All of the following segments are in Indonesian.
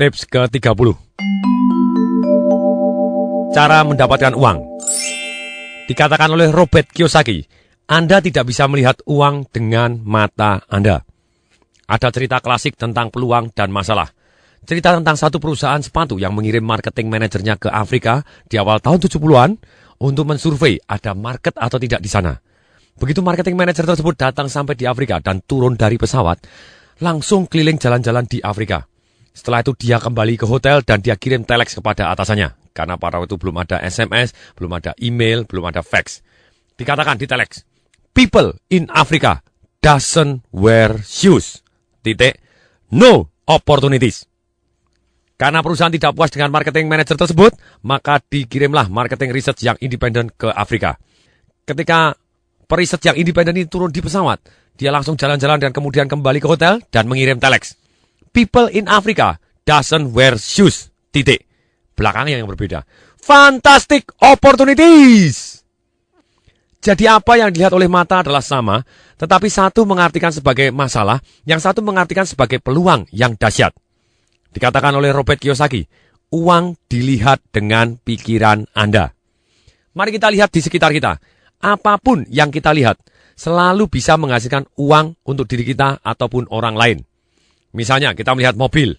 Tips ke-30. Cara mendapatkan uang. Dikatakan oleh Robert Kiyosaki, Anda tidak bisa melihat uang dengan mata Anda. Ada cerita klasik tentang peluang dan masalah. Cerita tentang satu perusahaan sepatu yang mengirim marketing manajernya ke Afrika di awal tahun 70-an untuk mensurvei ada market atau tidak di sana. Begitu marketing manajer tersebut datang sampai di Afrika dan turun dari pesawat, langsung keliling jalan-jalan di Afrika. Setelah itu dia kembali ke hotel dan dia kirim telex kepada atasannya. Karena pada waktu belum ada SMS, belum ada email, belum ada fax. Dikatakan di telex, people in Africa doesn't wear shoes. No opportunities. Karena perusahaan tidak puas dengan marketing manager tersebut, maka dikirimlah marketing research yang independen ke Afrika. Ketika periset yang independen ini turun di pesawat, dia langsung jalan-jalan dan kemudian kembali ke hotel dan mengirim telex. People in Africa doesn't wear shoes. Belakangnya yang berbeda. Fantastic opportunities. Jadi apa yang dilihat oleh mata adalah sama, tetapi satu mengartikan sebagai masalah, yang satu mengartikan sebagai peluang yang dahsyat. Dikatakan oleh Robert Kiyosaki, uang dilihat dengan pikiran Anda. Mari kita lihat di sekitar kita. Apapun yang kita lihat, selalu bisa menghasilkan uang untuk diri kita ataupun orang lain. Misalnya kita melihat mobil.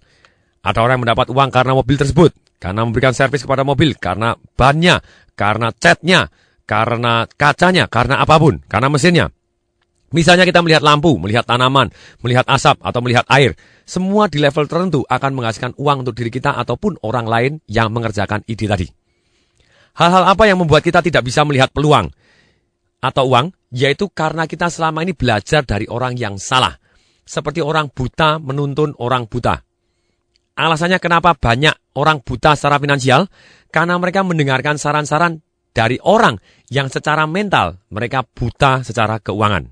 Ada orang yang mendapat uang karena mobil tersebut. Karena memberikan servis kepada mobil, karena bannya, karena catnya, karena kacanya, karena apapun, karena mesinnya. Misalnya kita melihat lampu, melihat tanaman, melihat asap, atau melihat air. Semua di level tertentu akan menghasilkan uang untuk diri kita ataupun orang lain yang mengerjakan ide tadi. Hal-hal apa yang membuat kita tidak bisa melihat peluang atau uang? Yaitu karena kita selama ini belajar dari orang yang salah. Seperti orang buta menuntun orang buta. Alasannya kenapa banyak orang buta secara finansial? Karena mereka mendengarkan saran-saran dari orang yang secara mental mereka buta secara keuangan.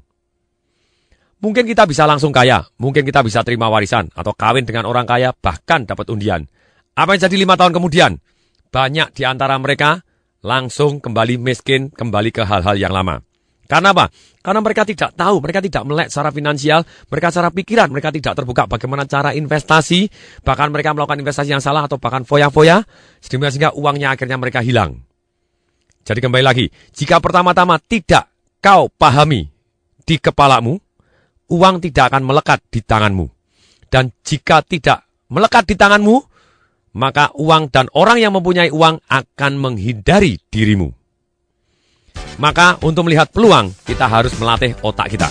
Mungkin kita bisa langsung kaya, mungkin kita bisa terima warisan, atau kawin dengan orang kaya, bahkan dapat undian. Apa yang jadi 5 tahun kemudian? Banyak di antara mereka langsung kembali miskin, kembali ke hal-hal yang lama. Karena apa? Karena mereka tidak tahu, mereka tidak melek secara finansial, mereka secara pikiran, mereka tidak terbuka bagaimana cara investasi, bahkan mereka melakukan investasi yang salah atau bahkan foya-foya, sehingga uangnya akhirnya mereka hilang. Jadi kembali lagi, jika pertama-tama tidak kau pahami di kepalamu, uang tidak akan melekat di tanganmu. Dan jika tidak melekat di tanganmu, maka uang dan orang yang mempunyai uang akan menghindari dirimu. Maka untuk melihat peluang, kita harus melatih otak kita.